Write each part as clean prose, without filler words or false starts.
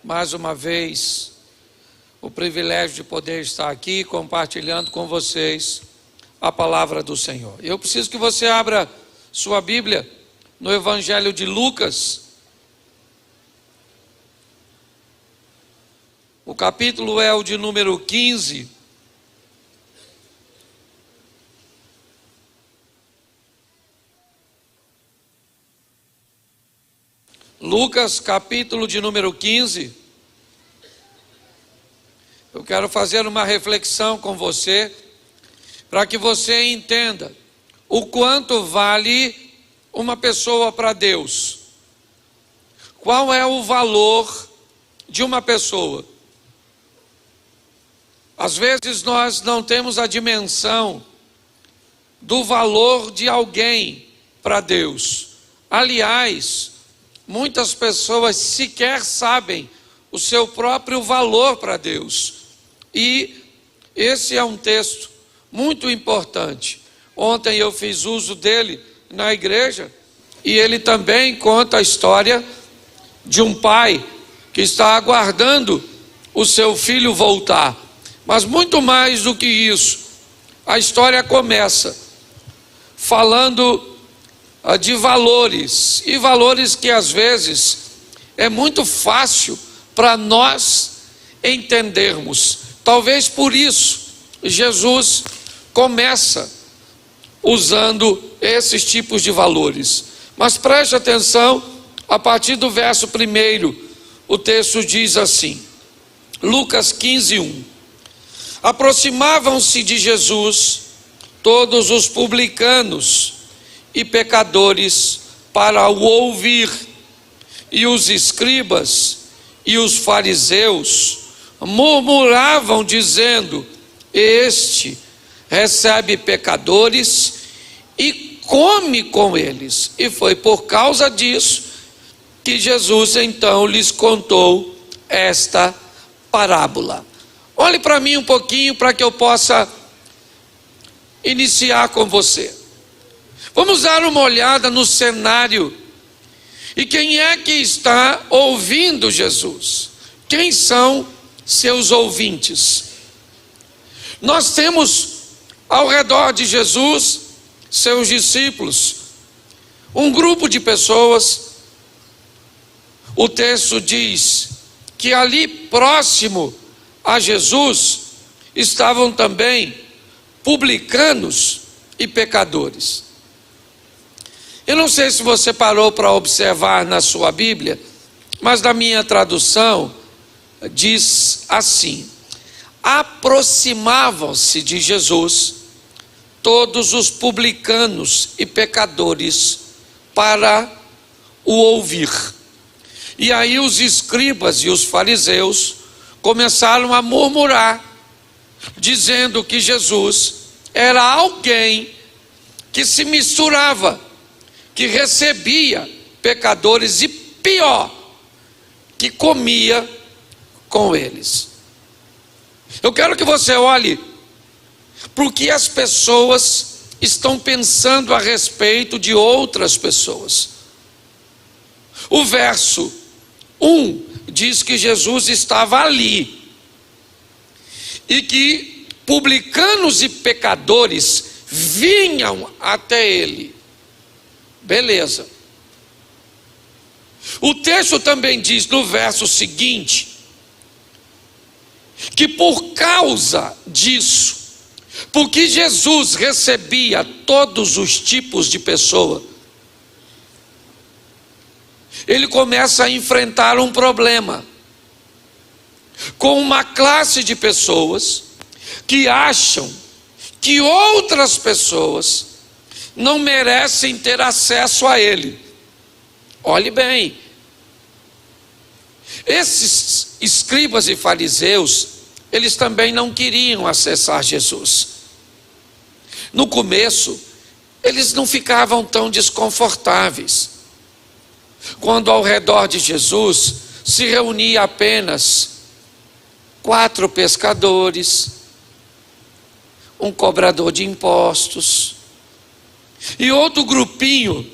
mais uma vez o privilégio de poder estar aqui compartilhando com vocês a palavra do Senhor. Eu preciso que você abra sua Bíblia no Evangelho de Lucas. O capítulo é o de número 15. Lucas, capítulo de número 15. Eu quero fazer uma reflexão com você, para que você entenda o quanto vale uma pessoa para Deus. Qual é o valor de uma pessoa? Às vezes nós não temos a dimensão do valor de alguém para Deus. Aliás, muitas pessoas sequer sabem o seu próprio valor para Deus. E esse é um texto muito importante. Ontem eu fiz uso dele na igreja e ele também conta a história de um pai que está aguardando o seu filho voltar. Mas muito mais do que isso, a história começa falando de valores, e valores que às vezes é muito fácil para nós entendermos. Talvez por isso Jesus começa usando esses tipos de valores. Mas preste atenção, a partir do verso 1, o texto diz assim, Lucas 15, 1. Aproximavam-se de Jesus todos os publicanos e pecadores para o ouvir, e os escribas e os fariseus murmuravam dizendo: este recebe pecadores e come com eles. E foi por causa disso que Jesus então lhes contou esta parábola. Olhe para mim um pouquinho para que eu possa iniciar com você. Vamos dar uma olhada no cenário. E quem é que está ouvindo Jesus? Quem são seus ouvintes? Nós temos ao redor de Jesus, seus discípulos, um grupo de pessoas. O texto diz que ali próximo a Jesus estavam também publicanos e pecadores. Eu não sei se você parou para observar na sua Bíblia, mas na minha tradução diz assim: aproximavam-se de Jesus todos os publicanos e pecadores para o ouvir. E aí os escribas e os fariseus começaram a murmurar, dizendo que Jesus era alguém que se misturava, que recebia pecadores e pior, que comia com eles. Eu quero que você olhe para o que as pessoas estão pensando a respeito de outras pessoas. O verso 1 diz que Jesus estava ali e que publicanos e pecadores vinham até ele. Beleza. O texto também diz no verso seguinte que por causa disso, porque Jesus recebia todos os tipos de pessoa, ele começa a enfrentar um problema com uma classe de pessoas que acham que outras pessoas não merecem ter acesso a ele. Olhe bem, esses escribas e fariseus, eles também não queriam acessar Jesus. No começo, eles não ficavam tão desconfortáveis quando ao redor de Jesus se reunia apenas 4 pescadores, um cobrador de impostos e outro grupinho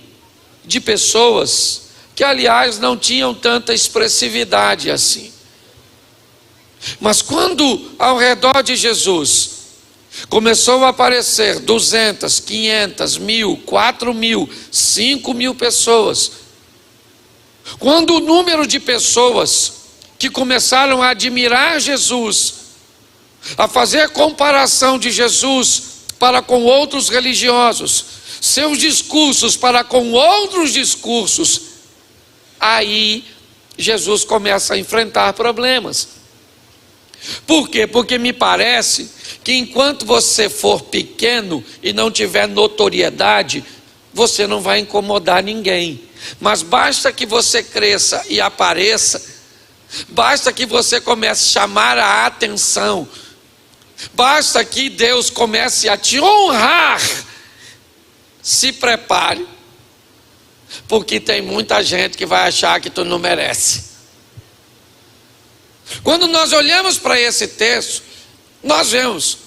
de pessoas que, aliás, não tinham tanta expressividade assim. Mas quando ao redor de Jesus começou a aparecer 200, 500, 1.000, 4.000, 5.000 pessoas, quando o número de pessoas que começaram a admirar Jesus, a fazer comparação de Jesus para com outros religiosos, seus discursos para com outros discursos, aí Jesus começa a enfrentar problemas. Por quê? Porque me parece que enquanto você for pequeno e não tiver notoriedade, você não vai incomodar ninguém. Mas basta que você cresça e apareça, basta que você comece a chamar a atenção, basta que Deus comece a te honrar. Se prepare, porque tem muita gente que vai achar que tu não merece. Quando nós olhamos para esse texto, nós vemos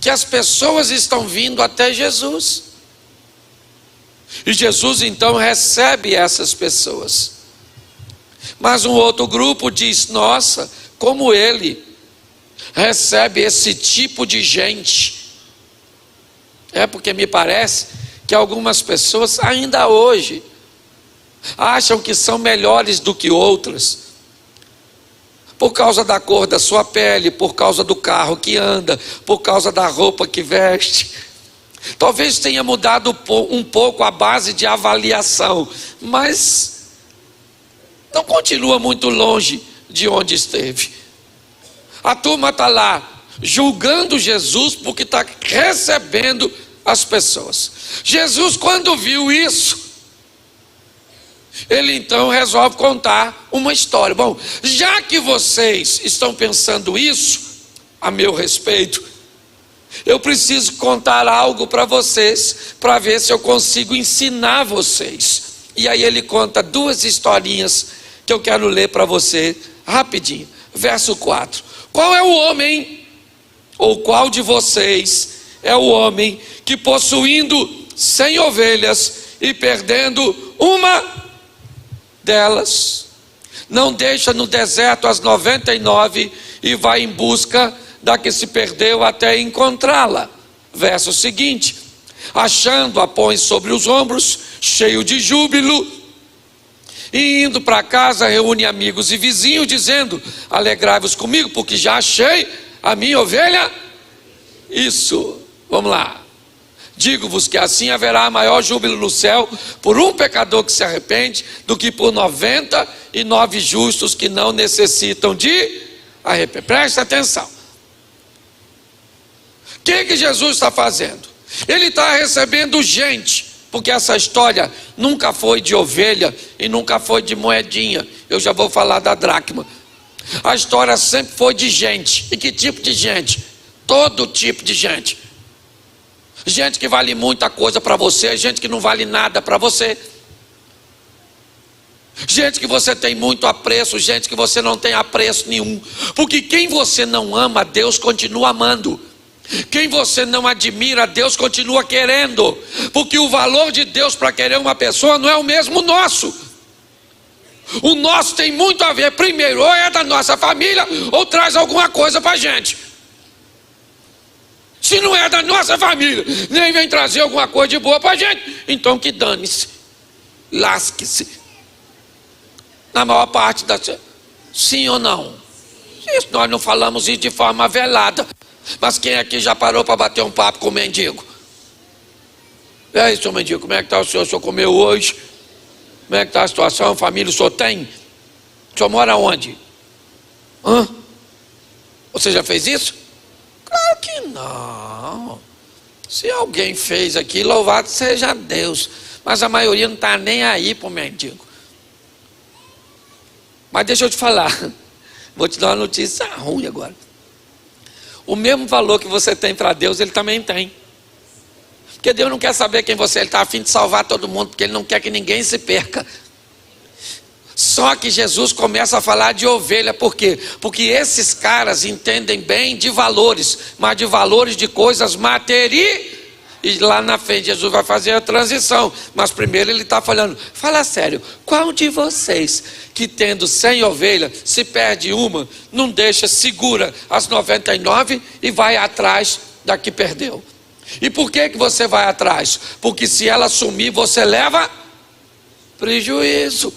que as pessoas estão vindo até Jesus. E Jesus então recebe essas pessoas. Mas um outro grupo diz: nossa, como ele recebe esse tipo de gente. É porque me parece que algumas pessoas ainda hoje acham que são melhores do que outras, por causa da cor da sua pele, por causa do carro que anda, por causa da roupa que veste. Talvez tenha mudado um pouco a base de avaliação, mas não continua muito longe de onde esteve. A turma está lá julgando Jesus porque está recebendo as pessoas. Jesus, quando viu isso, ele então resolve contar uma história. Bom, já que vocês estão pensando isso a meu respeito, eu preciso contar algo para vocês, para ver se eu consigo ensinar vocês. E aí ele conta duas historinhas que eu quero ler para você rapidinho. Verso 4: qual é o homem, ou qual de vocês é o homem que, possuindo 100 ovelhas e perdendo uma delas, não deixa no deserto as 99 e vai em busca da que se perdeu até encontrá-la? Verso seguinte: achando-a, põe sobre os ombros, cheio de júbilo, e indo para casa reúne amigos e vizinhos, dizendo: alegrai-vos comigo, porque já achei a minha ovelha. Isso, vamos lá. Digo-vos que assim haverá maior júbilo no céu por um pecador que se arrepende, do que por 99 justos que não necessitam de arrependimento. Presta atenção. O que Jesus está fazendo? Ele está recebendo gente, porque essa história nunca foi de ovelha e nunca foi de moedinha. Eu já vou falar da dracma. A história sempre foi de gente. E que tipo de gente? Todo tipo de gente. Gente que vale muita coisa para você, gente que não vale nada para você, gente que você tem muito apreço, gente que você não tem apreço nenhum. Porque quem você não ama, Deus continua amando. Quem você não admira, Deus continua querendo. Porque o valor de Deus para querer uma pessoa não é o mesmo nosso. O nosso tem muito a ver, primeiro, ou é da nossa família, ou traz alguma coisa para a gente. Se não é da nossa família, nem vem trazer alguma coisa de boa para a gente, então que dane-se, lasque-se. Na maior parte das... Sim ou não? Isso, nós não falamos isso de forma velada. Mas quem aqui já parou para bater um papo com o mendigo? E aí, senhor mendigo, como é que está o senhor? O senhor comeu hoje? Como é que está a situação? Família o senhor tem? O senhor mora onde? Hã? Você já fez isso? Claro que não. Se alguém fez aqui, louvado seja Deus. Mas a maioria não está nem aí para o mendigo. Mas deixa eu te falar, vou te dar uma notícia ruim agora. O mesmo valor que você tem para Deus, Ele também tem. Porque Deus não quer saber quem você é, Ele está a fim de salvar todo mundo, porque Ele não quer que ninguém se perca. Só que Jesus começa a falar de ovelha, por quê? Porque esses caras entendem bem de valores, mas de valores de coisas materiais. E lá na frente Jesus vai fazer a transição. Mas primeiro ele está falando, fala sério, qual de vocês que tendo 100 ovelhas, se perde uma, não deixa, segura as 99 e vai atrás da que perdeu? E por que você vai atrás? Porque se ela sumir, você leva prejuízo.